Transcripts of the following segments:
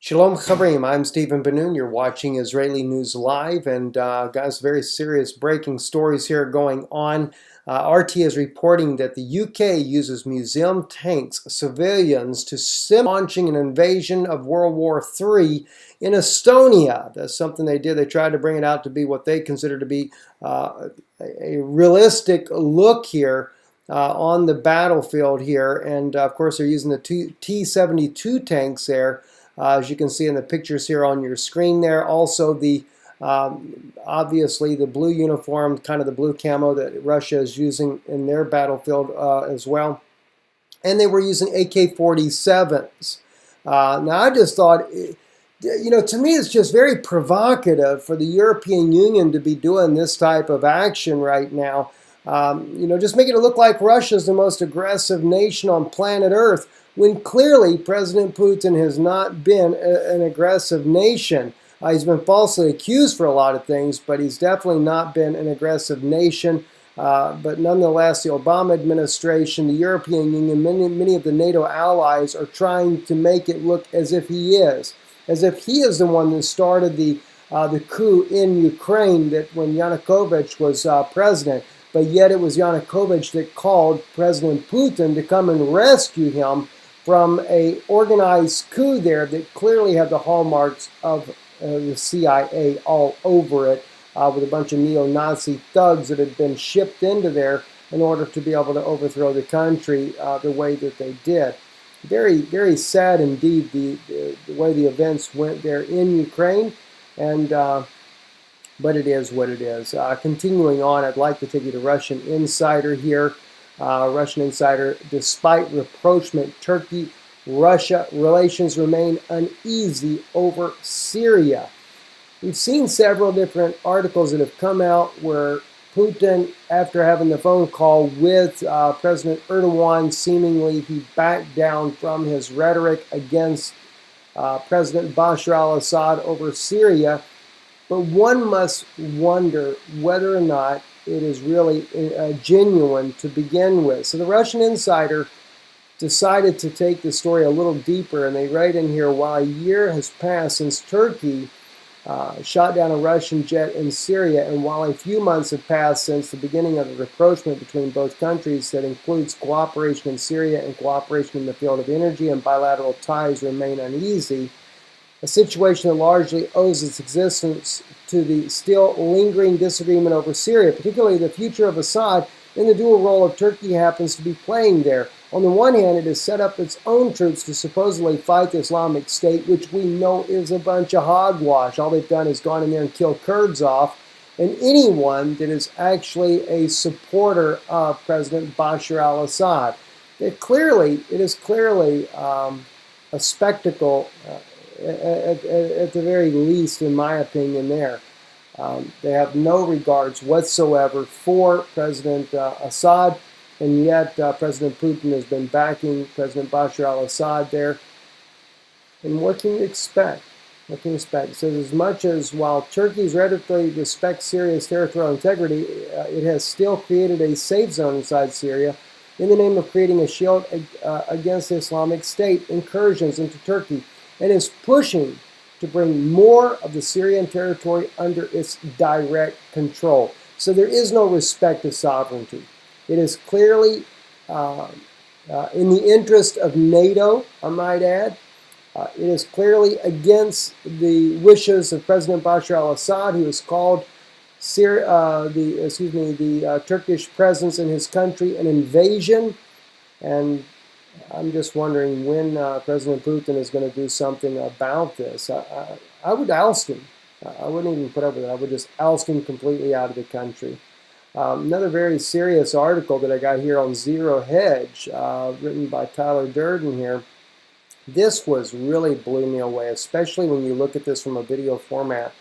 Shalom Chaverim, I'm Stephen Ben-Nun. You're watching Israeli News Live, and guys, very serious breaking stories here going on. RT is reporting that the UK uses museum tanks, civilians, to launching an invasion of World War III in Estonia. That's something they did. They tried to bring it out to be what they consider to be a realistic look here on the battlefield here, and of course they're using the T-72 tanks there. As you can see in the pictures here on your screen there. Also the obviously the blue uniform, kind of the blue camo that Russia is using in their battlefield as well. And they were using AK-47s. Now I just thought, to me it's just very provocative for the European Union to be doing this type of action right now. Just making it look like Russia is the most aggressive nation on planet Earth, when clearly President Putin has not been an aggressive nation. He's been falsely accused for a lot of things, but he's definitely not been an aggressive nation. But nonetheless, the Obama administration, the European Union, many of the NATO allies are trying to make it look as if he is the one that started the coup in Ukraine, that when Yanukovych was president. But yet it was Yanukovych that called President Putin to come and rescue him from an organized coup there that clearly had the hallmarks of the CIA all over it, with a bunch of neo-Nazi thugs that had been shipped into there in order to be able to overthrow the country the way that they did. Very, very sad indeed the way the events went there in Ukraine, and but it is what it is. Continuing on, I'd like to take you to Russian Insider here. Russian Insider, despite rapprochement, Turkey-Russia relations remain uneasy over Syria. We've seen several different articles that have come out where Putin, after having the phone call with President Erdogan, seemingly he backed down from his rhetoric against President Bashar al-Assad over Syria. But one must wonder whether or not it is really genuine to begin with. So the Russian Insider decided to take the story a little deeper, and they write in here, while a year has passed since Turkey shot down a Russian jet in Syria, and while a few months have passed since the beginning of the rapprochement between both countries that includes cooperation in Syria and cooperation in the field of energy, and bilateral ties remain uneasy, a situation that largely owes its existence to the still lingering disagreement over Syria, particularly the future of Assad and the dual role of Turkey happens to be playing there. On the one hand, it has set up its own troops to supposedly fight the Islamic State, which we know is a bunch of hogwash. All they've done is gone in there and killed Kurds off. And anyone that is actually a supporter of President Bashar al-Assad. It is clearly a spectacle, at the very least, in my opinion, there. They have no regards whatsoever for President Assad, and yet President Putin has been backing President Bashar al-Assad there. And what can you expect? What can you expect? It says, as much as while Turkey readily respects Syria's territorial integrity, it has still created a safe zone inside Syria in the name of creating a shield against the Islamic State incursions into Turkey, and is pushing to bring more of the Syrian territory under its direct control. So there is no respect of sovereignty. It is clearly in the interest of NATO, I might add. It is clearly against the wishes of President Bashar al-Assad, who has called the Turkish presence in his country an invasion. And I'm just wondering when President Putin is going to do something about this. I would oust him. I wouldn't even put up with it. I would just oust him completely out of the country. Another very serious article that I got here on Zero Hedge, written by Tyler Durden here. This really blew me away, especially when you look at this from a video format.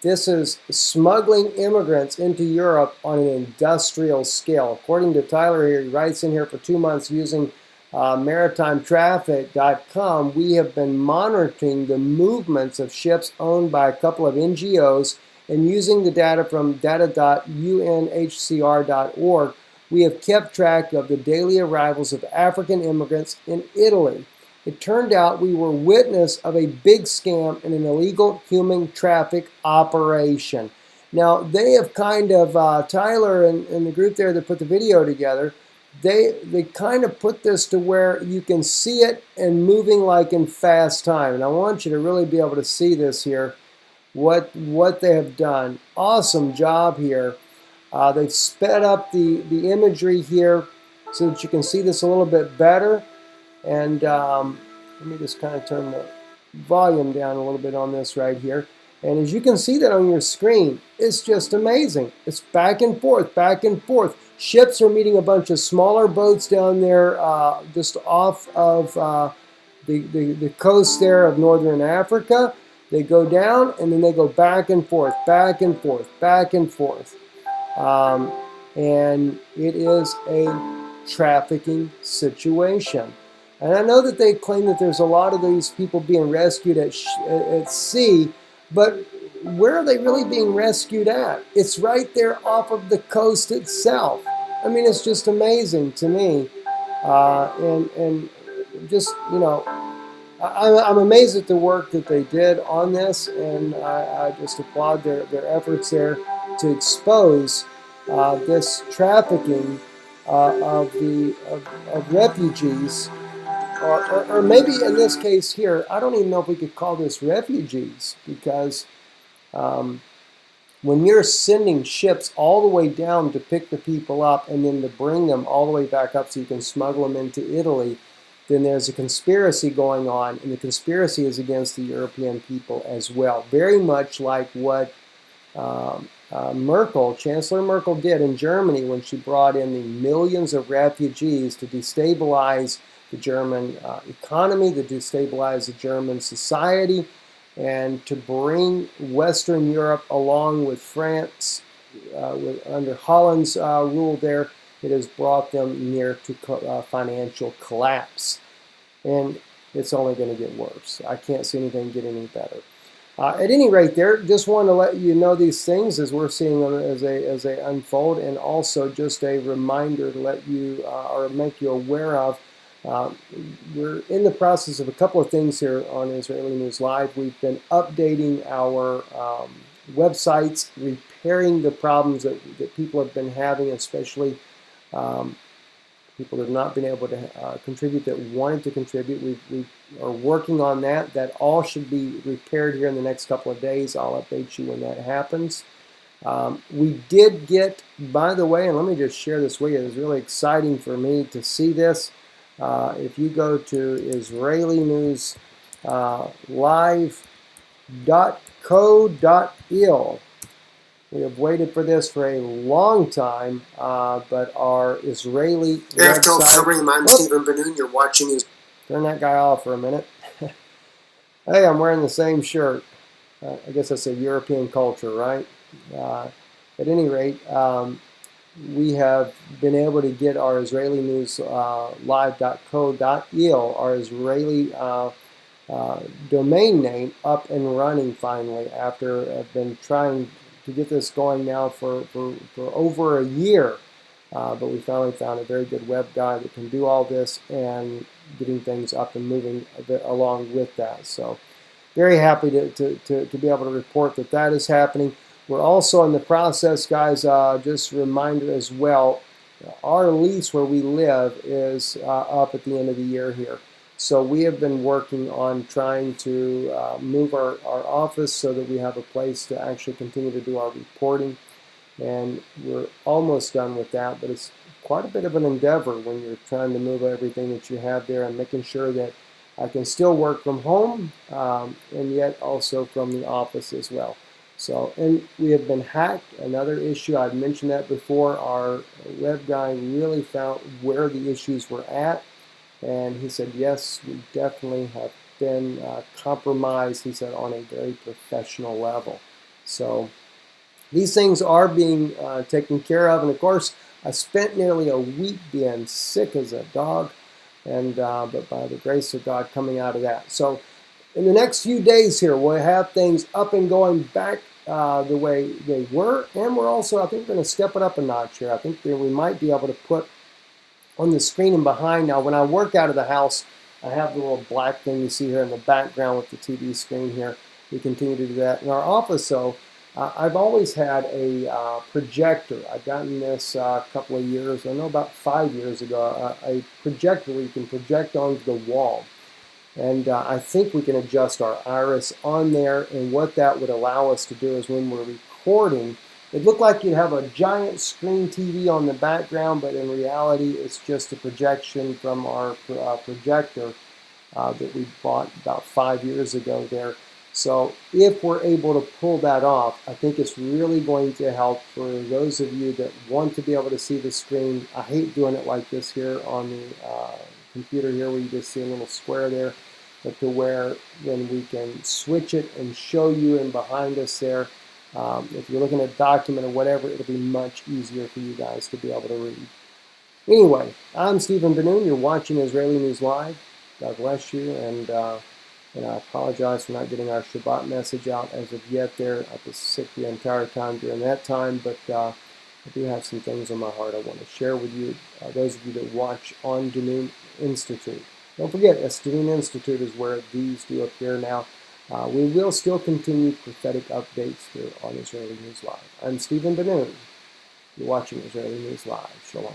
This is smuggling immigrants into Europe on an industrial scale. According to Tyler here, he writes in here, for 2 months using maritimetraffic.com, we have been monitoring the movements of ships owned by a couple of NGOs, and using the data from data.unhcr.org, we have kept track of the daily arrivals of African immigrants in Italy. it turned out we were witness of a big scam in an illegal human traffic operation. Now, they have kind of, Tyler and the group there that put the video together, they kind of put this to where you can see it and moving like in fast time. And I want you to really be able to see this here, what they have done. Awesome job here. They've sped up the imagery here so that you can see this a little bit better. And let me just kind of turn the volume down a little bit on this right here. And as you can see that on your screen, it's just amazing. It's back and forth, back and forth. Ships are meeting a bunch of smaller boats down there just off of the coast there of northern Africa. They go down and then they go back and forth, back and forth, back and forth. And it is a trafficking situation. And I know that they claim that there's a lot of these people being rescued at sea, but where are they really being rescued at? It's right there off of the coast itself. I mean, it's just amazing to me. And just, you know, I'm amazed at the work that they did on this, and I just applaud their efforts there to expose this trafficking of refugees. Or maybe in this case here, I don't even know if we could call this refugees, because when you're sending ships all the way down to pick the people up and then to bring them all the way back up so you can smuggle them into Italy, then there's a conspiracy going on, and the conspiracy is against the European people as well. Very much like what Chancellor Merkel did in Germany when she brought in the millions of refugees to destabilize the German economy, to destabilize the German society, and to bring Western Europe along with France, under Holland's rule there. It has brought them near to financial collapse. And it's only going to get worse. I can't see anything get any better. At any rate there, just want to let you know these things as we're seeing them as they unfold, and also just a reminder to let you or make you aware of. We're in the process of a couple of things here on Israeli News Live. We've been updating our websites, repairing the problems that people have been having, especially people that have not been able to contribute that wanted to contribute. We are working on that. That all should be repaired here in the next couple of days. I'll update you when that happens. We did get, by the way, and let me just share this with you. It was really exciting for me to see this. If you go to Israeli News live.co.il, we have waited for this for a long time, but our Israeli website... I'm Stephen Benoon. You're watching his... Turn that guy off for a minute. Hey, I'm wearing the same shirt. I guess that's a European culture, right? At any rate, we have been able to get our Israeli News live.co.il, our Israeli domain name, up and running finally, after I've been trying to get this going now for over a year. But we finally found a very good web guy that can do all this and getting things up and moving a bit along with that. So very happy to be able to report that is happening. We're also in the process, guys, just a reminder as well, our lease where we live is up at the end of the year here. So we have been working on trying to move our office so that we have a place to actually continue to do our reporting. And we're almost done with that, but it's quite a bit of an endeavor when you're trying to move everything that you have there and making sure that I can still work from home and yet also from the office as well. So, and we have been hacked, another issue. I've mentioned that before. Our web guy really found where the issues were at, and he said, yes, we definitely have been compromised, he said, on a very professional level. So these things are being taken care of, and of course, I spent nearly a week being sick as a dog, and but by the grace of God coming out of that. So in the next few days here, we'll have things up and going back the way they were, and we're also, I think, going to step it up a notch here. I think that we might be able to put on the screen and behind. Now, when I work out of the house, I have the little black thing you see here in the background with the TV screen here. We continue to do that. In our office, though, I've always had a projector. I've gotten this a couple of years, I know about 5 years ago, a projector where you can project onto the wall. And I think we can adjust our iris on there, and what that would allow us to do is when we're recording, it looked like you'd have a giant screen TV on the background, but in reality it's just a projection from our projector that we bought about 5 years ago there. So if we're able to pull that off, I think it's really going to help for those of you that want to be able to see the screen. I hate doing it like this here on the computer here where you just see a little square there, but to where then we can switch it and show you in behind us there. If you're looking at a document or whatever, it'll be much easier for you guys to be able to read. Anyway, I'm Stephen Benoon. You're watching Israeli News Live. God bless you, and I apologize for not getting our Shabbat message out as of yet there. I was sick the entire time during that time, but I do have some things on my heart I want to share with you, those of you that watch on Danoon Institute. Don't forget, Danoon Institute is where these do appear now. We will still continue prophetic updates here on Israeli News Live. I'm Stephen Benoon. You're watching Israeli News Live. Shalom.